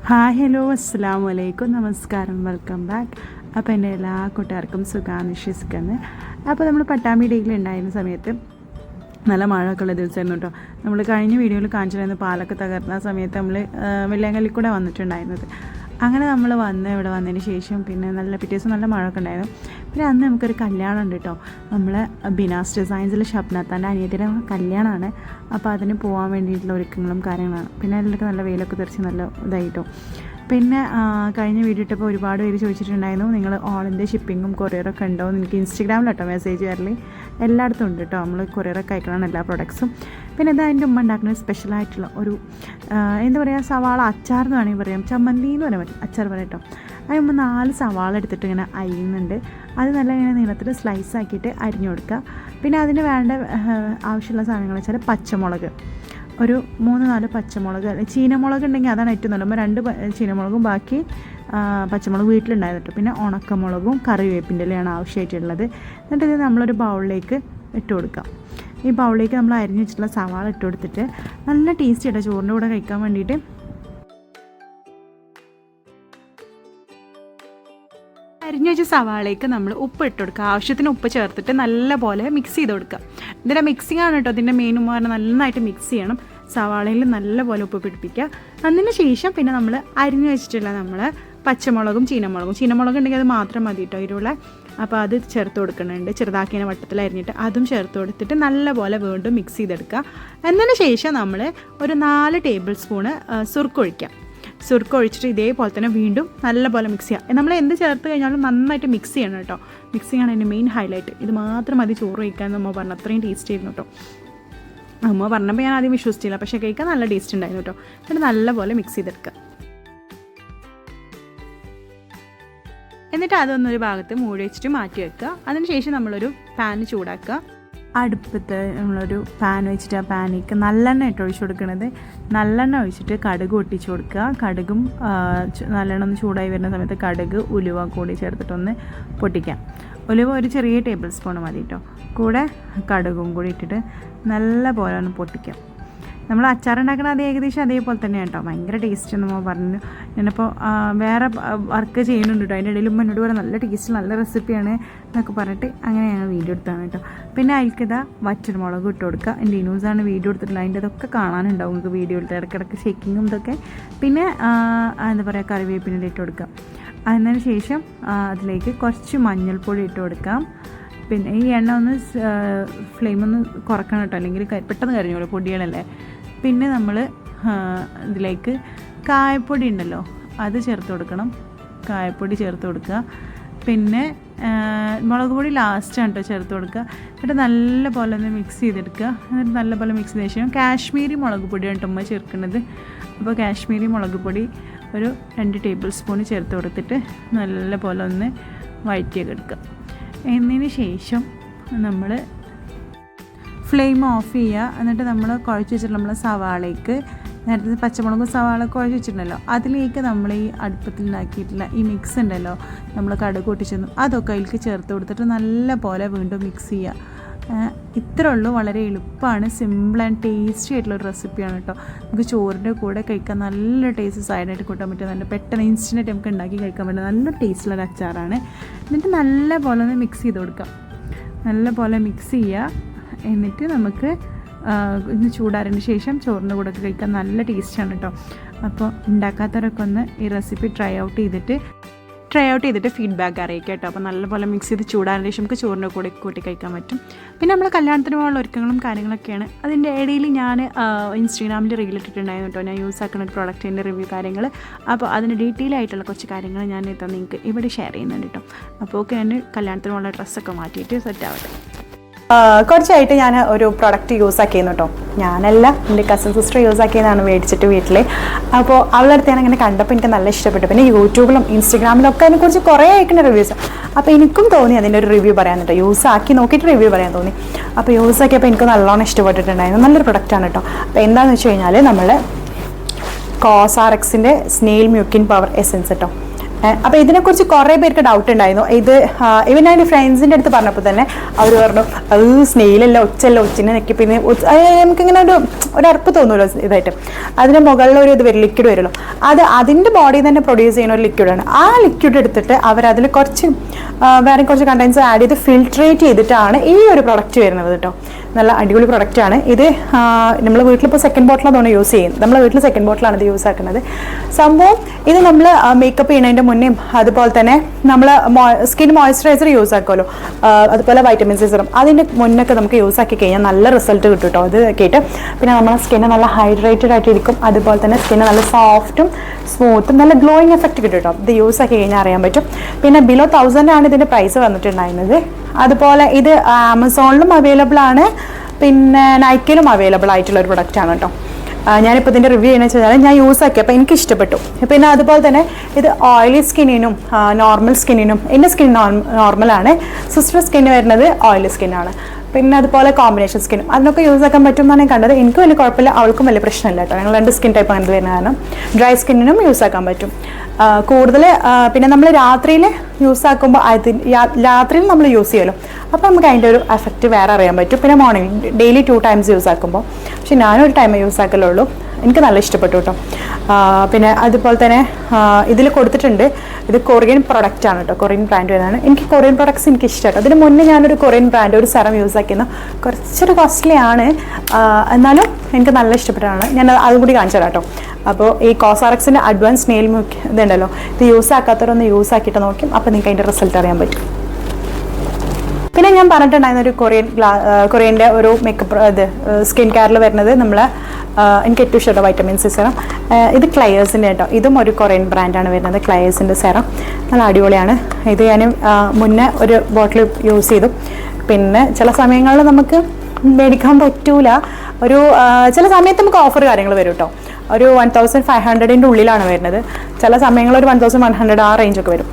Hi hello അസ്സലാമു അലൈക്കും നമസ്കാരം വെൽക്കം ബാക്ക്. അപ്പോൾ എൻ്റെ എല്ലാ കൂട്ടുകാർക്കും സുഖമാണെന്ന് വിശ്വസിക്കുന്നത്. അപ്പോൾ നമ്മൾ പട്ടാമ്പി ഡേയിൽ ഉണ്ടായിരുന്ന സമയത്ത് നല്ല മഴയൊക്കെ ഉള്ള ദിവസമായിരുന്നു കേട്ടോ. നമ്മൾ കഴിഞ്ഞ വീഡിയോയിൽ കാണിച്ചിരുന്ന പാലൊക്കെ തകർന്ന സമയത്ത് നമ്മൾ വെള്ളാങ്കല്ലിൽ കൂടെ വന്നിട്ടുണ്ടായിരുന്നത്. അങ്ങനെ നമ്മൾ ഇവിടെ വന്നതിന് ശേഷം പിന്നെ പിറ്റേ ദിവസം നല്ല മഴയൊക്കെ ഉണ്ടായിരുന്നു. പിന്നെ അന്ന് നമുക്കൊരു കല്യാണം ഉണ്ട് കേട്ടോ. നമ്മളെ ബിനാസ് ഡിസൈൻസിൽ ഷബ്നാത്താൻ്റെ അനിയത്തിൻ്റെ കല്യാണമാണ്. അപ്പോൾ അതിന് പോകാൻ വേണ്ടിയിട്ടുള്ള ഒരുക്കങ്ങളും കാര്യങ്ങളാണ്. പിന്നെ അതിലൊക്കെ നല്ല വെയിലൊക്കെ തെറിച്ച് നല്ല ഇതായിട്ടോ. പിന്നെ കഴിഞ്ഞ വീഡിയോ ഇട്ടപ്പോൾ ഒരുപാട് പേര് ചോദിച്ചിട്ടുണ്ടായിരുന്നു നിങ്ങൾ ഓൾ ഇന്ത്യ ഷിപ്പിങ്ങും കൊറിയറൊക്കെ ഉണ്ടോ എന്ന്. എനിക്ക് ഇൻസ്റ്റഗ്രാമിൽ കേട്ടോ മെസ്സേജ് വരൽ എല്ലായിടത്തും ഉണ്ട് കേട്ടോ. നമ്മൾ കൊറിയറൊക്കെ അയക്കണം എല്ലാ പ്രൊഡക്ട്സും. പിന്നെ ഇത് അതിൻ്റെ ഉമ്മ ഉണ്ടാക്കുന്ന സ്പെഷ്യലായിട്ടുള്ള ഒരു എന്താ പറയുക സവാള അച്ചാർ എന്ന് വേണമെങ്കിൽ പറയാം, ചമ്മന്തി എന്ന് പറയാൻ പറ്റും, അച്ചാർ പറയാം കേട്ടോ. അത് നമ്മൾ 4 സവാള എടുത്തിട്ട് ഇങ്ങനെ അരിയുന്നുണ്ട്. അത് നല്ല ഇങ്ങനെ നീളത്തിൽ സ്ലൈസ് ആക്കിയിട്ട് അരിഞ്ഞു കൊടുക്കുക. പിന്നെ അതിന് വേണ്ട ആവശ്യമുള്ള സാധനങ്ങൾ വെച്ചാൽ പച്ചമുളക് ഒരു 3-4 പച്ചമുളക്, ചീനമുളക് ഉണ്ടെങ്കിൽ അതാണ് ഏറ്റവും നല്ലത്. 2 ചീനമുളകും ബാക്കി പച്ചമുളക് വീട്ടിലുണ്ടായിരുന്നു. പിന്നെ ഉണക്കമുളകും കറിവേപ്പിൻ്റെ ഇലയാണ് ആവശ്യമായിട്ടുള്ളത്. എന്നിട്ട് ഇത് നമ്മളൊരു ബൗളിലേക്ക് ഇട്ട് കൊടുക്കാം. ഈ ബൗളിലേക്ക് നമ്മൾ അരിഞ്ഞ് വെച്ചിട്ടുള്ള സവാള ഇട്ട് കൊടുത്തിട്ട് നല്ല ടേസ്റ്റ് ആയിട്ട് ചോറിൻ്റെ കൂടെ കഴിക്കാൻ വേണ്ടിയിട്ട് അരിഞ്ഞു വെച്ച സവാളയ്ക്ക് നമ്മൾ ഉപ്പ് ഇട്ട് കൊടുക്കുക. ആവശ്യത്തിന് ഉപ്പ് ചേർത്തിട്ട് നല്ലപോലെ മിക്സ് ചെയ്ത് കൊടുക്കുക. ഇതിൻ്റെ മിക്സിംഗ് ആണ് കേട്ടോ ഇതിൻ്റെ മെയിൻ പറഞ്ഞാൽ. നന്നായിട്ട് മിക്സ് ചെയ്യണം. സവാളയിൽ നല്ലപോലെ ഉപ്പ് പിടിപ്പിക്കുക. അതിന് ശേഷം പിന്നെ നമ്മൾ അരിഞ്ഞു വെച്ചിട്ടുള്ള നമ്മൾ പച്ചമുളകും ചീനമുളകും ഉണ്ടെങ്കിൽ അത് മാത്രം മതി കേട്ടോ ഇരുള്ള. അപ്പോൾ അത് ചേർത്ത് കൊടുക്കുന്നുണ്ട്. ചെറുതാക്കിയ വട്ടത്തിൽ അരിഞ്ഞിട്ട് അതും ചേർത്ത് കൊടുത്തിട്ട് നല്ലപോലെ വീണ്ടും മിക്സ് ചെയ്തെടുക്കുക. എന്നതിന് ശേഷം നമ്മൾ ഒരു 4 ടേബിൾ സ്പൂണ് സുർക്ക ഒഴിച്ചിട്ട് ഇതേപോലെ തന്നെ വീണ്ടും നല്ലപോലെ മിക്സ് ചെയ്യുക. നമ്മൾ എന്ത് ചേർത്ത് കഴിഞ്ഞാലും നന്നായിട്ട് മിക്സ് ചെയ്യണം കേട്ടോ. മിക്സിങ് ആണ് എൻ്റെ മെയിൻ ഹൈലൈറ്റ്. ഇത് മാത്രം മതി ചോറ് കഴിക്കാമെന്ന് അമ്മ പറഞ്ഞു. അത്രയും ടേസ്റ്റ് ആയിരുന്നു കേട്ടോ. അമ്മ പറഞ്ഞപ്പോൾ ഞാൻ ആദ്യം വിശ്വസിച്ചില്ല, പക്ഷേ കഴിക്കാൻ നല്ല ടേസ്റ്റ് ഉണ്ടായിരുന്നു കേട്ടോ. എന്നിട്ട് നല്ലപോലെ മിക്സ് ചെയ്തെടുക്കുക. എന്നിട്ട് അതൊന്നൊരു ഭാഗത്ത് മൂടി വെച്ചിട്ട് മാറ്റി വെക്കുക. അതിനുശേഷം നമ്മളൊരു പാൻ ചൂടാക്കുക. അടുപ്പത്ത് നമ്മളൊരു പാൻ വെച്ചിട്ട് ആ പാനിലേക്ക് നല്ലെണ്ണ ഇട്ട് ഒഴിച്ച് കൊടുക്കുന്നത്. നല്ലെണ്ണ ഒഴിച്ചിട്ട് കടുക് പൊട്ടിച്ച് കൊടുക്കുക. കടുകും നല്ലെണ്ണ ഒന്ന് ചൂടായി വരുന്ന സമയത്ത് കടുക് ഉലുവ കൂടി ചേർത്തിട്ടൊന്ന് പൊട്ടിക്കാം. ഉലുവ ഒരു ചെറിയ ടേബിൾ സ്പൂൺ മതി കേട്ടോ. കൂടെ കടുകും കൂടി ഇട്ടിട്ട് നല്ല പോലെ ഒന്ന് പൊട്ടിക്കാം. നമ്മൾ അച്ചാറുണ്ടാക്കുന്ന അത് ഏകദേശം അതേപോലെ തന്നെയാണ് കേട്ടോ. ഭയങ്കര ടേസ്റ്റ് എന്ന് പറഞ്ഞു. ഞാനിപ്പോൾ വേറെ വർക്ക് ചെയ്യുന്നുണ്ട് കേട്ടോ. അതിൻ്റെ ഇടയിൽ എന്നോട് പറയാം നല്ല ടേസ്റ്റ് നല്ല റെസിപ്പിയാണ് എന്നൊക്കെ പറഞ്ഞിട്ട് അങ്ങനെ ഞാൻ വീഡിയോ എടുത്താണ് കേട്ടോ. പിന്നെ അതിൽക്കിതാ വറ്റൽമുളക് ഇട്ട് കൊടുക്കുക. എൻ്റെ ഇനൂസാണ് വീഡിയോ എടുത്തിട്ടുള്ളത്. അതിൻ്റെ അതൊക്കെ കാണാനുണ്ടാവും നിങ്ങൾക്ക് വീഡിയോ എടുത്ത് ഇടയ്ക്കിടയ്ക്ക് ഷേക്കിങ്ങും ഇതൊക്കെ. പിന്നെ എന്താ പറയുക കറിവേപ്പിൻ്റെ ഇട്ട് കൊടുക്കുക. അതിന് ശേഷം അതിലേക്ക് കുറച്ച് മഞ്ഞൾപ്പൊടി ഇട്ട് കൊടുക്കാം. പിന്നെ ഈ എണ്ണ ഒന്ന് ഫ്ലെയിം ഒന്ന് കുറക്കണം കേട്ടോ, അല്ലെങ്കിൽ പെട്ടെന്ന് കരിഞ്ഞോളൂ പൊടികളല്ലേ. പിന്നെ നമ്മൾ ഇതിലേക്ക് കായപ്പൊടി ഉണ്ടല്ലോ അത് ചേർത്ത് കൊടുക്കണം. കായപ്പൊടി ചേർത്ത് കൊടുക്കുക. പിന്നെ മുളക് പൊടി ലാസ്റ്റാണ് കേട്ടോ ചേർത്ത് കൊടുക്കുക. എന്നിട്ട് നല്ല പോലെ ഒന്ന് മിക്സ് ചെയ്തെടുക്കുക. എന്നിട്ട് നല്ല പോലെ മിക്സ് ചെയ്ത ശേഷം കാശ്മീരി മുളക് പൊടിയാണ് കേട്ടോ ഉമ്മ ചേർക്കുന്നത്. അപ്പോൾ കാശ്മീരി മുളക് പൊടി ഒരു 2 ടേബിൾ സ്പൂൺ ചേർത്ത് കൊടുത്തിട്ട് നല്ല പോലെ ഒന്ന് വഴറ്റിയൊക്കെ എടുക്കുക. എന്നതിന് ശേഷം നമ്മൾ ഫ്ലെയിം ഓഫ് ചെയ്യുക. എന്നിട്ട് നമ്മൾ കുഴച്ച് വെച്ചിട്ടുള്ള നമ്മൾ സവാളയ്ക്ക് നേരത്തെ പച്ചമുളകും സവാള കുഴച്ച് വെച്ചിട്ടുണ്ടല്ലോ അതിലേക്ക് നമ്മൾ ഈ അടുപ്പത്തിലുണ്ടാക്കിയിട്ടുള്ള ഈ മിക്സ് ഉണ്ടല്ലോ നമ്മൾ കടുക് പൊട്ടിച്ചെന്നു അതൊക്കെ അതിലേക്ക് ചേർത്ത് കൊടുത്തിട്ട് നല്ല പോലെ വീണ്ടും മിക്സ് ചെയ്യുക. ഇത്രേ ഉള്ളൂ. വളരെ എളുപ്പമാണ്, സിമ്പിൾ ആൻഡ് ടേസ്റ്റി ആയിട്ടുള്ളൊരു റെസിപ്പിയാണ് കേട്ടോ. നമുക്ക് ചോറിൻ്റെ കൂടെ കഴിക്കാൻ നല്ല ടേസ്റ്റ് സൈഡായിട്ട് കൂട്ടാൻ പറ്റും. നല്ല പെട്ടെന്ന് ഇൻസ്റ്റൻ്റായിട്ട് നമുക്ക് ഉണ്ടാക്കി കഴിക്കാൻ പറ്റും നല്ല ടേസ്റ്റുള്ള അച്ചാറാണ്. എന്നിട്ട് നല്ല പോലെ ഒന്ന് മിക്സ് ചെയ്ത് കൊടുക്കാം. നല്ല പോലെ മിക്സ് ചെയ്യുക. എന്നിട്ട് നമുക്ക് ഇന്ന് ചൂടാറിന് ശേഷം ചോറിൻ്റെ കൂടെ കഴിക്കാൻ നല്ല ടേസ്റ്റാണ് കേട്ടോ. അപ്പോൾ ഉണ്ടാക്കാത്തവരൊക്കെ ഒന്ന് ഈ റെസിപ്പി ട്രൈ ഔട്ട് ചെയ്തിട്ട് ഫീഡ്ബാക്ക് അറിയിക്കാം കേട്ടോ. അപ്പോൾ നല്ലപോലെ മിക്സ് ചെയ്ത് ചൂടാറിന് ശേഷം നമുക്ക് ചോറിൻ്റെ കൂടെ കൂട്ടി കഴിക്കാൻ പറ്റും. പിന്നെ നമ്മൾ കല്യാണത്തിന് പോലുള്ള ഒരുക്കങ്ങളും കാര്യങ്ങളൊക്കെയാണ്. അതിൻ്റെ ഇടയിൽ ഞാൻ ഇൻസ്റ്റാഗ്രാമിൽ റീൽ ഇട്ടിട്ടുണ്ടായിരുന്നു കേട്ടോ. ഞാൻ യൂസ് ആക്കുന്ന ഒരു പ്രോഡക്റ്റിൻ്റെ റിവ്യൂ കാര്യങ്ങൾ. അപ്പോൾ അതിന് ഡീറ്റെയിൽ ആയിട്ടുള്ള കുറച്ച് കാര്യങ്ങൾ ഞാൻ നിങ്ങൾക്ക് ഇവിടെ ഷെയർ ചെയ്യുന്നുണ്ട് കേട്ടോ. അപ്പോൾ ഓക്കെ, ഞാൻ കല്യാണത്തിന് പോലുള്ള ഡ്രസ്സൊക്കെ മാറ്റിയിട്ട് സെറ്റ് ആവട്ടെ. കുറച്ചായിട്ട് ഞാൻ ഒരു പ്രൊഡക്റ്റ് യൂസ് ആക്കിയിരുന്നു കേട്ടോ. ഞാനല്ല, എൻ്റെ കസിൻ സിസ്റ്റർ യൂസ് ആക്കിയതാണ് മേടിച്ചിട്ട് വീട്ടിൽ. അപ്പോൾ അവളുടെ അടുത്ത് ഞാൻ അങ്ങനെ കണ്ടപ്പോൾ എനിക്ക് നല്ല ഇഷ്ടപ്പെട്ടു. പിന്നെ യൂട്യൂബിലും ഇൻസ്റ്റഗ്രാമിലും ഒക്കെ അതിനെക്കുറിച്ച് കുറേ അയക്കുന്ന റിവ്യൂസ്. അപ്പോൾ എനിക്കും തോന്നി അതിൻ്റെ ഒരു റിവ്യൂ പറയാൻ കേട്ടോ. യൂസ് ആക്കി നോക്കിയിട്ട് റിവ്യൂ പറയാൻ തോന്നി. അപ്പോൾ യൂസ് ആക്കിയപ്പോൾ എനിക്ക് നല്ലോണം ഇഷ്ടപ്പെട്ടിട്ടുണ്ടായിരുന്നു. നല്ലൊരു പ്രൊഡക്റ്റാണ് കേട്ടോ. അപ്പോൾ എന്താണെന്ന് വെച്ച് കഴിഞ്ഞാൽ നമ്മൾ കോസാറെക്സിൻ്റെ സ്നെയിൽ മ്യൂക്കിൻ പവർ എസെൻസ് കേട്ടോ. അപ്പോൾ ഇതിനെക്കുറിച്ച് കുറേ പേർക്ക് ഡൗട്ട് ഉണ്ടായിരുന്നു. ഇത് ഇവൻ ഞാൻ എൻ്റെ ഫ്രണ്ട്സിൻ്റെ അടുത്ത് പറഞ്ഞപ്പോൾ തന്നെ അവർ പറഞ്ഞു അത് സ്നെയിലല്ല, ഒച്ചല്ല, ഒച്ചിനെ നെക്കി പിന്നെ നമുക്കിങ്ങനെ ഒരു അർപ്പ് തോന്നുമല്ലോ ഇതായിട്ട്. അതിൻ്റെ മുകളിൽ ഒരു ഇത് വരും, ലിക്വിഡ് വരുമല്ലോ, അത് അതിൻ്റെ ബോഡിയിൽ തന്നെ പ്രൊഡ്യൂസ് ചെയ്യുന്ന ഒരു ലിക്വിഡാണ്. ആ ലിക്വിഡ് എടുത്തിട്ട് അവരതിൽ കുറച്ച് വേറെ കുറച്ച് കണ്ടൻസ് ആഡ് ചെയ്ത് ഫിൽട്രേറ്റ് ചെയ്തിട്ടാണ് ഈ ഒരു പ്രൊഡക്റ്റ് വരുന്നത് കേട്ടോ. നല്ല അടിപൊളി പ്രൊഡക്റ്റാണ് ഇത്. നമ്മൾ വീട്ടിലിപ്പോൾ സെക്കൻഡ് ബോട്ടിലാണ് യൂസ് ചെയ്യുന്നത്. നമ്മൾ വീട്ടിൽ സെക്കൻഡ് ബോട്ടിലാണ് ഇത് യൂസ് ആക്കുന്നത്. സംഭവം ഇത് നമ്മൾ മേക്കപ്പ് ചെയ്യുന്നതിൻ്റെ മുന്നേ അതുപോലെ തന്നെ നമ്മൾ സ്കിൻ മോയ്സ്ചറൈസർ യൂസ് ആക്കുമല്ലോ, അതുപോലെ വൈറ്റമിൻ സി സിറം, അതിൻ്റെ മുന്നൊക്കെ നമുക്ക് യൂസ് ആക്കി കഴിഞ്ഞാൽ നല്ല റിസൾട്ട് കിട്ടും കേട്ടോ. അത് കേട്ട് പിന്നെ നമ്മുടെ സ്കിന്ന് നല്ല ഹൈഡ്രേറ്റഡ് ആയിട്ടിരിക്കും. അതുപോലെ തന്നെ സ്കിന്ന് നല്ല സോഫ്റ്റും സ്മൂത്തും നല്ല ഗ്ലോയിങ് എഫക്റ്റ് കിട്ടും കേട്ടോ. ഇത് യൂസ് ആക്കി കഴിഞ്ഞാൽ അറിയാൻ പറ്റും. പിന്നെ ബിലോ 1000 ആണ് ഇതിൻ്റെ പ്രൈസ് വന്നിട്ടുണ്ടായിരുന്നത്. അതുപോലെ ഇത് ആമസോണിലും അവൈലബിൾ ആണ്, പിന്നെ നൈക്കിലും അവൈലബിൾ ആയിട്ടുള്ള ഒരു പ്രൊഡക്റ്റാണ് കേട്ടോ. ഞാനിപ്പോൾ ഇതിൻ്റെ റിവ്യൂ ചെയ്യുന്നത് വെച്ചാൽ ഞാൻ യൂസ് ആക്കി, അപ്പോൾ എനിക്ക് ഇഷ്ടപ്പെട്ടു. പിന്നെ അതുപോലെ തന്നെ ഇത് ഓയിലി സ്കിന്നിനും നോർമൽ സ്കിന്നിനും, എൻ്റെ സ്കിൻ നോർമലാണ്, സിസ്റ്റർ സ്കിന്ന് വരുന്നത് ഓയിലി സ്കിന്നാണ്. പിന്നെ അതുപോലെ കോമ്പിനേഷൻ സ്കിന്നും അതിനൊക്കെ യൂസ് ആക്കാൻ പറ്റും എന്നാണ് ഞാൻ കണ്ടത്. എനിക്കും വലിയ കുഴപ്പമില്ല, അവൾക്കും വലിയ പ്രശ്നമില്ല കേട്ടോ. ഞങ്ങൾ 2 സ്കിൻ ടൈപ്പ് അങ്ങനെ വരുന്ന കാരണം ഡ്രൈ സ്കിന്നിനും യൂസ് ആക്കാൻ പറ്റും കൂടുതൽ. പിന്നെ നമ്മൾ രാത്രിയിൽ യൂസ് ആക്കുമ്പോൾ രാത്രിയിൽ നമ്മൾ യൂസ് ചെയ്യുമല്ലോ, അപ്പോൾ നമുക്ക് അതിൻ്റെ ഒരു എഫക്റ്റ് വേറെ അറിയാൻ പറ്റും. പിന്നെ മോർണിംഗ് ഡെയിലി 2 ടൈംസ് യൂസ് ആക്കുമ്പോൾ, പക്ഷെ ഞാനൊരു ടൈമേ യൂസ് ആക്കലുള്ളൂ. എനിക്ക് നല്ല ഇഷ്ടപ്പെട്ടു കേട്ടോ. പിന്നെ അതുപോലെ തന്നെ ഇതിൽ കൊടുത്തിട്ടുണ്ട്, ഇത് കൊറിയൻ പ്രൊഡക്റ്റാണ് കേട്ടോ, കൊറിയൻ ബ്രാൻഡ് വരുന്നതാണ്. എനിക്ക് കൊറിയൻ പ്രൊഡക്ട്സ് എനിക്ക് ഇഷ്ടമാട്ടോ. അതിന് മുന്നേ ഞാനൊരു കൊറിയൻ ബ്രാൻഡ് ഒരു സെറം യൂസ് ആക്കിയിരുന്നു. കുറച്ചൊരു കോസ്റ്റ്ലി ആണ്, എന്നാലും എനിക്ക് നല്ല ഇഷ്ടപ്പെട്ടാണ്. ഞാൻ അതും കൂടി കാണിച്ചു തരാം കേട്ടോ. അപ്പോൾ ഈ കോസാറക്സിൻ്റെ അഡ്വാൻസ് നെയിൽ ഇതുണ്ടല്ലോ, ഇത് യൂസ് ആക്കാത്തവരൊന്ന് യൂസ് ആക്കിയിട്ട് നോക്കും, അപ്പോൾ നിങ്ങൾക്ക് അതിൻ്റെ റിസൾട്ട് അറിയാൻ പറ്റും. പിന്നെ ഞാൻ പറഞ്ഞിട്ടുണ്ടായിരുന്ന ഒരു കൊറിയൻ്റെ ഒരു മേക്കപ്പ് ഇത് സ്കിൻ കെയറിൽ വരുന്നത് എനിക്ക് ഏറ്റവും ഇഷ്ടപ്പെട്ട വൈറ്റമിൻ സി സെറം. ഇത് ക്ലയേഴ്സിൻ്റെ കേട്ടോ. ഇതും ഒരു കൊറിയൻ ബ്രാൻഡാണ് വരുന്നത്, ക്ലയേഴ്സിൻ്റെ സെറം. നല്ല അടിപൊളിയാണ്. ഇത് ഞാൻ മുന്നേ ഒരു ബോട്ടിൽ യൂസ് ചെയ്തു. പിന്നെ ചില സമയങ്ങളിൽ നമുക്ക് മേടിക്കാൻ പറ്റൂല, ചില സമയത്ത് നമുക്ക് ഓഫർ കാര്യങ്ങൾ വരും കേട്ടോ. ഒരു 1500-ൻ്റെ ഉള്ളിലാണ് വരുന്നത്. ചില സമയങ്ങളിൽ ഒരു 1100 ആ റേഞ്ചൊക്കെ വരും.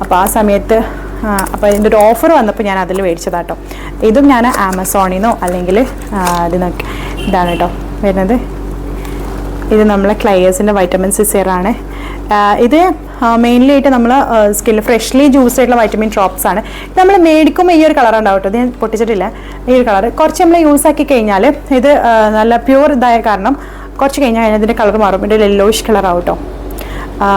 അപ്പോൾ ആ സമയത്ത് അപ്പോൾ ഇതിൻ്റെ ഒരു ഓഫർ വന്നപ്പോൾ ഞാൻ അതിൽ മേടിച്ചതാട്ടോ. ഇതും ഞാൻ ആമസോണിൽ നിന്നോ അല്ലെങ്കിൽ ഇതിനൊക്കെ ഇതാണ് കേട്ടോ വരുന്നത്. ഇത് നമ്മളെ ക്ലയേഴ്സിൻ്റെ വൈറ്റമിൻ സി സെറാണ്. ഇത് മെയിൻലി ആയിട്ട് നമ്മൾ സ്കിന്നിൽ ഫ്രഷ്ലി ജ്യൂസ് ആയിട്ടുള്ള വൈറ്റമിൻ ഡ്രോപ്സ് ആണ്. ഇത് നമ്മൾ മേടിക്കുമ്പോൾ ഈ ഒരു കളർ ഉണ്ടാവും കേട്ടോ. ഇത് ഞാൻ പൊട്ടിച്ചിട്ടില്ല. ഈ ഒരു കളർ കുറച്ച് നമ്മൾ യൂസ് ആക്കി കഴിഞ്ഞാൽ ഇത് നല്ല പ്യൂർ ഇതായ കാരണം കുറച്ച് കഴിഞ്ഞാൽ അതിൻ്റെ കളർ മാറും, ഇതിൻ്റെ യെല്ലോയിഷ് കളറാവും കേട്ടോ.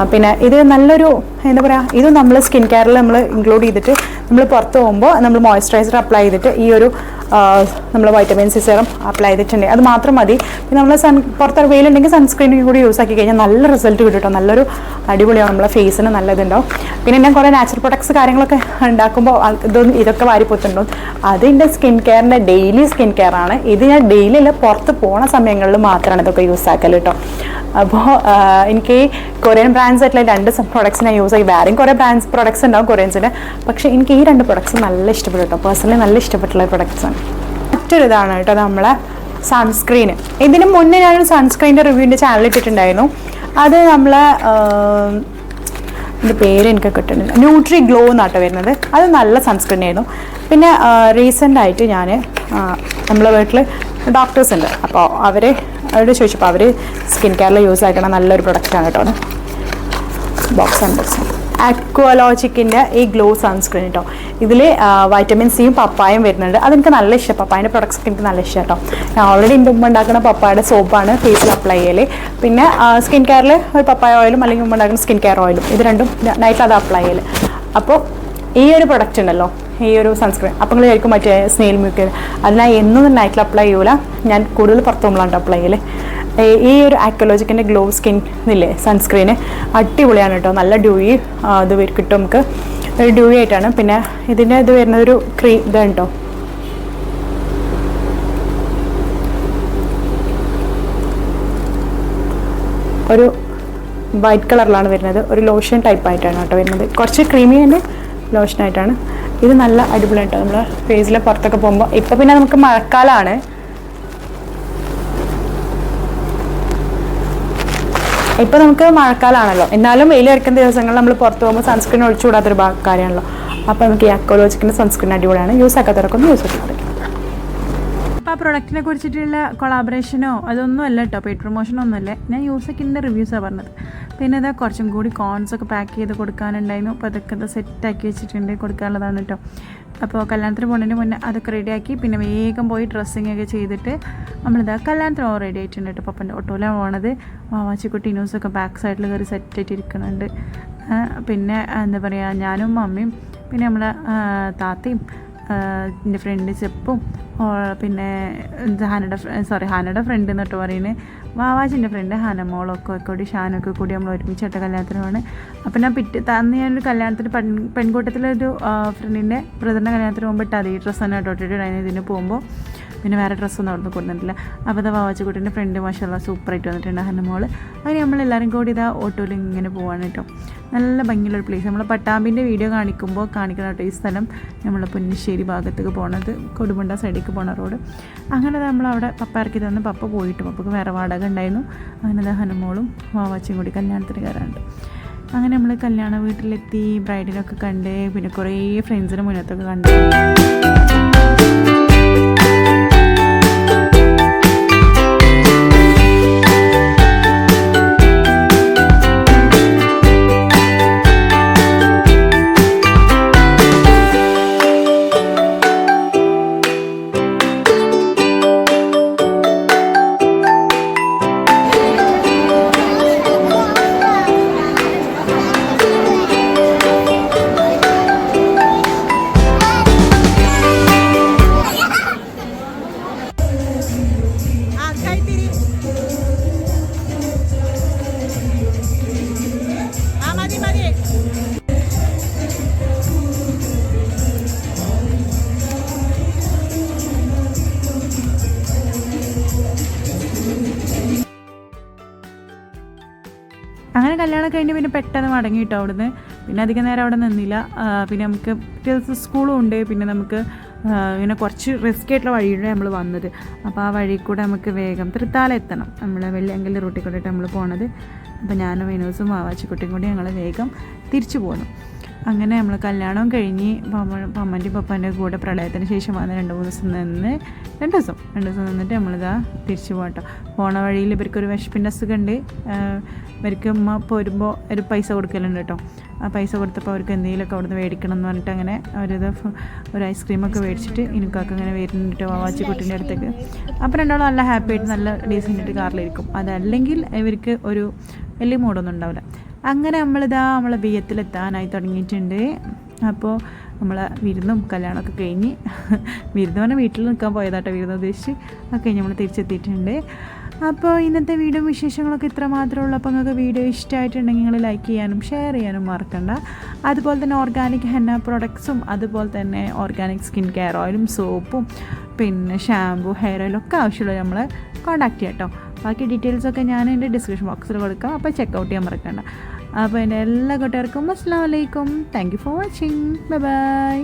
പിന്നെ ഇത് നല്ലൊരു എന്താ പറയുക, ഇത് നമ്മൾ സ്കിൻ കെയറിൽ നമ്മൾ ഇൻക്ലൂഡ് ചെയ്തിട്ട് നമ്മൾ പുറത്ത് പോകുമ്പോൾ നമ്മൾ മോയ്സ്ചറൈസർ അപ്ലൈ ചെയ്തിട്ട് ഈ ഒരു നമ്മൾ വൈറ്റമിൻ സി സെറം അപ്ലൈ ചെയ്തിട്ടുണ്ടെങ്കിൽ അത് മാത്രം മതി. പിന്നെ നമ്മൾ പുറത്ത് വെയിലുണ്ടെങ്കിൽ സൺസ്ക്രീനും കൂടി യൂസ് ആക്കി കഴിഞ്ഞാൽ നല്ല റിസൾട്ട് കിട്ടും കേട്ടോ. നല്ലൊരു അടിപൊളിയാണ്, നമ്മളെ ഫേസിന് നല്ലതുണ്ടാവും. പിന്നെ ഞാൻ കുറേ നാച്ചുറൽ പ്രൊഡക്ട്സ് കാര്യങ്ങളൊക്കെ ഉണ്ടാക്കുമ്പോൾ ഇതൊക്കെ വാരിപ്പോത്തുണ്ടാവും. അത് എൻ്റെ സ്കിൻ കെയറിൻ്റെ ഡെയിലി സ്കിൻ കെയർ ആണ്. ഇത് ഞാൻ ഡെയിലി അല്ല, പുറത്ത് പോണ സമയങ്ങളിൽ മാത്രമാണ് ഇതൊക്കെ യൂസ് ആക്കൽ കേട്ടോ. അപ്പോൾ എനിക്ക് കൊറിയൻ ബ്രാൻഡ്സ് ആയിട്ടുള്ള 2 പ്രൊഡക്ട്സ് ഞാൻ യൂസ് ആക്കി. വേറെയും കുറേ പ്രൊഡക്ട്സ് ഉണ്ടാവും കൊറിയൻസിൻ്റെ, പക്ഷേ എനിക്ക് ഈ 2 പ്രൊഡക്ട്സ് നല്ല ഇഷ്ടപ്പെട്ടു കേട്ടോ. പേഴ്സണലി നല്ല ഇഷ്ടപ്പെട്ടുള്ള പ്രൊഡക്ട്സാണ്. മറ്റൊരു ഇതാണ് കേട്ടോ നമ്മളെ സൺസ്ക്രീന്. ഇതിന് മുന്നേ ഞാനൊരു സൺസ്ക്രീനിൻ്റെ റിവ്യൂവിൻ്റെ ചാനൽ ഇട്ടിട്ടുണ്ടായിരുന്നു. അത് നമ്മളെ എൻ്റെ പേര് എനിക്ക് കിട്ടുന്നില്ല, ന്യൂട്രി ഗ്ലോ എന്നാട്ടോ വരുന്നത്. അത് നല്ല സൺസ്ക്രീൻ ആയിരുന്നു. പിന്നെ റീസെൻ്റായിട്ട് ഞാൻ നമ്മളെ വീട്ടിൽ ഡോക്ടേഴ്സ് ഉണ്ട്, അപ്പോൾ അവരോട് ചോദിച്ചപ്പോൾ അവർ സ്കിൻ കെയറിൽ യൂസ് ആക്കുന്ന നല്ലൊരു പ്രൊഡക്റ്റാണ് കേട്ടോ. അത് ബോക്സ് അൺബോക്സിങ് അക്വാലോജിക്കിൻ്റെ ഈ ഗ്ലോ സൺസ്ക്രീൻ കേട്ടോ. ഇതിൽ വൈറ്റമിൻ സിയും പപ്പായും വരുന്നുണ്ട്. അതെനിക്ക് നല്ല ഇഷ്ടം. പപ്പായൻ്റെ പ്രൊഡക്ട്സ് എനിക്ക് നല്ല ഇഷ്ടം കേട്ടോ. ഞാൻ ഓൾറെഡി എൻ്റെ ഉമ്മ ഉണ്ടാക്കുന്ന പപ്പായുടെ സോപ്പാണ് ഫേസിൽ അപ്ലൈ ചെയ്യൽ. പിന്നെ സ്കിൻ കെയറിൽ ഒരു പപ്പായ ഓയിലും അല്ലെങ്കിൽ ഉമ്മ ഉണ്ടാക്കുന്ന സ്കിൻ കെയർ ഓയിലും, ഇത് രണ്ടും നൈറ്റിൽ അത് അപ്ലൈ ചെയ്യൽ. അപ്പോൾ ഈ ഒരു പ്രൊഡക്റ്റ് ഉണ്ടല്ലോ, ഈ ഒരു സൺസ്ക്രീൻ, അപ്പോൾ നിങ്ങൾ ആയിരിക്കും മറ്റേ സ്നെയിൽ മിൽക്ക്, അത് ഞാൻ എന്നും നൈറ്റിൽ അപ്ലൈ ചെയ്യൂല, ഞാൻ കൂടുതൽ പുറത്ത് പോകുമ്പോഴാണ് അപ്ലൈ ചെയ്യൽ. ഈ ഒരു അക്വാലോജിക്കിൻ്റെ ഗ്ലോ സ്കിൻ ഇല്ലേ സൺസ്ക്രീന് അടിപൊളിയാണ് കേട്ടോ. നല്ല ഡ്യൂയി ഇത് കിട്ടും നമുക്ക്, ഒരു ഡ്യൂയി ആയിട്ടാണ്. പിന്നെ ഇതിൻ്റെ ഇത് വരുന്നത് ഒരു ഇതാണ് കേട്ടോ. ഒരു വൈറ്റ് കളറിലാണ് വരുന്നത്. ഒരു ലോഷൻ ടൈപ്പ് ആയിട്ടാണ് കേട്ടോ വരുന്നത്. കുറച്ച് ക്രീമി ആൻഡ് ലോഷനായിട്ടാണ്. ഇത് നല്ല അടിപൊളിയായിട്ടോ നമ്മൾ ഫേസിൽ പുറത്തൊക്കെ പോകുമ്പോൾ. ഇപ്പോൾ പിന്നെ നമുക്ക് മഴക്കാലമാണ്, ഇപ്പോൾ നമുക്ക് മഴക്കാലമാണല്ലോ, എന്നാലും വെയിൽ അടിക്കുന്ന ദിവസങ്ങളിൽ നമ്മൾ പുറത്ത് പോകുമ്പോൾ സൺസ്ക്രീൻ ഒഴിച്ചുകൂടാത്തൊരു കാര്യമാണല്ലോ. അപ്പോൾ നമുക്ക് ഈ അക്വാലോജിക്കിൻ്റെ സൺസ്ക്രീൻ അടിപൊളിയാണ്. യൂസ് ആക്കാത്തവർക്കൊന്നും യൂസ് ആക്കി. അപ്പോൾ ആ പ്രൊഡക്റ്റിനെ കുറിച്ചിട്ടുള്ള കൊളാബറേഷനോ അതൊന്നും അല്ല കേട്ടോ, പെയ്ഡ് പ്രൊമോഷനോ ഒന്നുമല്ല. ഞാൻ യൂസ് ആക്കിൻ്റെ റിവ്യൂസാണ് പറഞ്ഞത്. പിന്നെ ഇതാ കുറച്ചും കൂടി കോൺസൊക്കെ പാക്ക് ചെയ്ത് കൊടുക്കാനുണ്ടായിരുന്നു. അപ്പോൾ അതൊക്കെ ഇത് സെറ്റാക്കി വെച്ചിട്ടുണ്ട്, കൊടുക്കാനുള്ളതാണ് കേട്ടോ. അപ്പോൾ കല്യാണത്തിന് പോകുന്നതിന് മുന്നേ അതൊക്കെ റെഡിയാക്കി പിന്നെ വേഗം പോയി ഡ്രസ്സിങ്ങൊക്കെ ചെയ്തിട്ട് നമ്മളിതാ കല്യാണത്തിന് റെഡി ആയിട്ടുണ്ട് കേട്ടോ. പപ്പൻ്റെ ഓട്ടോയിലാണ് പോണത്. വാവാച്ചിക്കുട്ടി ന്യൂസൊക്കെ ബാക്ക് സൈഡിൽ കയറി സെറ്റായിട്ട് ഇരിക്കുന്നുണ്ട്. പിന്നെ എന്താ പറയുക, ഞാനും മമ്മിയും പിന്നെ നമ്മളെ താത്തയും എൻ്റെ ഫ്രണ്ട് ചെപ്പും പിന്നെ ഹാനയുടെ ഫ്രണ്ട് എന്നിട്ട് പറയുന്നത് വാവാച്ചിൻ്റെ ഫ്രണ്ട് ഹനമോളൊക്കെ കൂടി ഷാനൊക്കെ കൂടി നമ്മൾ ഒരുമിച്ചിട്ട കല്യാണത്തിനുമാണ്. അപ്പം ഞാൻ തന്ന് ഞാനൊരു കല്യാണത്തിന് പെൺകൂട്ടത്തിലൊരു ഫ്രണ്ടിൻ്റെ ബ്രദറിൻ്റെ കല്യാണത്തിന് പോകുമ്പോൾ ഇട്ട് അതേ ഡ്രസ്സ് തന്നെ ഇട്ടിട്ട് ഇതിന് പോകുമ്പോൾ പിന്നെ വേറെ ഡ്രസ്സൊന്നും അവിടെ നിന്ന് കൊടുത്തിട്ടില്ല. അപ്പോൾ അത് വാവാച്ചിക്കുട്ടീൻ്റെ ഫ്രണ്ട് മാഷാല്ലാ സൂപ്പറായിട്ട് വന്നിട്ടുണ്ട് ഹനമോൾ. അങ്ങനെ നമ്മളെല്ലാവരും കൂടി ഇതാ ഓട്ടോയിൽ ഇങ്ങനെ പോവാണ് കേട്ടോ. നല്ല ഭംഗിയുള്ളൊരു പ്ലേസ്. നമ്മൾ പട്ടാമ്പിൻ്റെ വീഡിയോ കാണിക്കുമ്പോൾ കാണിക്കണം കേട്ടോ ഈ സ്ഥലം. നമ്മൾ പുന്നശ്ശേരി ഭാഗത്തേക്ക് പോണത്, കൊടുമുണ്ട സൈഡിലേക്ക് പോണ റോഡ്. അങ്ങനെ നമ്മളവിടെ പപ്പ ഇറക്കി തന്ന് പപ്പ പോയിട്ട് പപ്പക്ക് വേറെ വാടക ഉണ്ടായിരുന്നു. അങ്ങനെ ഹനമോളും വാവാച്ചിയും കൂടി കല്യാണത്തിന് കയറാനുണ്ട്. അങ്ങനെ നമ്മൾ കല്യാണ വീട്ടിലെത്തി, ബ്രൈഡിനൊക്കെ കണ്ട് പിന്നെ കുറേ ഫ്രണ്ട്സിന് മുന്നത്തൊക്കെ കണ്ടു. അങ്ങനെ കല്യാണം കഴിഞ്ഞ് പിന്നെ പെട്ടെന്ന് മടങ്ങി കിട്ടും അവിടുന്ന്. പിന്നെ അധികം നേരം അവിടെ നിന്നില്ല. പിന്നെ നമുക്ക് പിറ്റേ സ്കൂളും ഉണ്ട്. പിന്നെ നമുക്ക് ഇങ്ങനെ കുറച്ച് റിസ്ക് ആയിട്ടുള്ള വഴിയിലൂടെ നമ്മൾ വന്നത്. അപ്പോൾ ആ വഴി കൂടെ നമുക്ക് വേഗം തൃത്താല എത്തണം. നമ്മൾ വെള്ളിയങ്കൽ റൂട്ടിൽ കൂടിയിട്ട് നമ്മൾ പോണത്. അപ്പോൾ ഞാനും വിനോസും വാവാച്ചിക്കുട്ടിയും കൂടി ഞങ്ങൾ വേഗം തിരിച്ചു പോന്നു. അങ്ങനെ നമ്മൾ കല്യാണവും കഴിഞ്ഞ് പമ്മൻ്റെയും പപ്പൻ്റെ കൂടെ പ്രളയത്തിന് ശേഷം വന്ന് 2 ദിവസം നിന്നിട്ട് നമ്മളിതാ തിരിച്ചു പോകട്ടോ. പോണ വഴിയിൽ ഇവർക്കൊരു വിശപ്പിൻ്റെ അസുഖം ഉണ്ട്. ഇവർക്ക് ഉമ്മ പോരുമ്പോൾ ഒരു പൈസ കൊടുക്കലുണ്ട് കേട്ടോ. ആ പൈസ കൊടുത്തപ്പോൾ അവർക്ക് എന്തെങ്കിലുമൊക്കെ അവിടുന്ന് മേടിക്കണം എന്ന് പറഞ്ഞിട്ട് അങ്ങനെ ഒരു ഐസ്ക്രീമൊക്കെ മേടിച്ചിട്ട് എനിക്കൊക്കെ അങ്ങനെ വരുന്നുണ്ട് വാവാച്ചിക്കുട്ടീൻ്റെ അടുത്തേക്ക്. അപ്പോൾ രണ്ടാളും നല്ല ഹാപ്പി ആയിട്ട് നല്ല ഡീസൻ്റായിട്ട് കാറിലിരിക്കും. അതല്ലെങ്കിൽ ഇവർക്ക് ഒരു വലിയ മൂടൊന്നും ഉണ്ടാവില്ല. അങ്ങനെ നമ്മളെ ബിയ്യത്തിലെത്താനായി തുടങ്ങിയിട്ടുണ്ട്. അപ്പോൾ നമ്മളെ വിരുന്നും കല്യാണമൊക്കെ കഴിഞ്ഞ് വിരുന്ന് പറഞ്ഞാൽ വീട്ടിൽ നിൽക്കാൻ പോയതാട്ടോ, വിരുന്ന് ഉദ്ദേശിച്ച് ഒക്കെ കഴിഞ്ഞ് നമ്മൾ തിരിച്ചെത്തിയിട്ടുണ്ട്. അപ്പോൾ ഇന്നത്തെ വീഡിയോ വിശേഷങ്ങളൊക്കെ ഇത്ര മാത്രമേ ഉള്ളൂ. അപ്പോൾ നിങ്ങൾക്ക് വീഡിയോ ഇഷ്ടമായിട്ടുണ്ടെങ്കിൽ നിങ്ങൾ ലൈക്ക് ചെയ്യാനും ഷെയർ ചെയ്യാനും മറക്കണ്ട. അതുപോലെ തന്നെ ഓർഗാനിക് ഹെന്ന പ്രൊഡക്ട്സും അതുപോലെ തന്നെ ഓർഗാനിക് സ്കിൻ കെയർ ഓയിലും സോപ്പും പിന്നെ ഷാമ്പു ഹെയർ ഓയിലും ഒക്കെ ആവശ്യമുള്ള നമ്മൾ കോൺടാക്ട് ചെയ്യാം കേട്ടോ. ബാക്കി ഡീറ്റെയിൽസൊക്കെ ഞാൻ എൻ്റെ ഡിസ്ക്രിപ്ഷൻ ബോക്സിൽ കൊടുക്കാം. അപ്പോൾ ചെക്കൗട്ട് ചെയ്യാൻ മറക്കണ്ട. അപ്പോൾ എൻ്റെ എല്ലാ കൂട്ടുകാർക്കും അസ്സലാമു അലൈക്കും. Thank you for watching. Bye bye.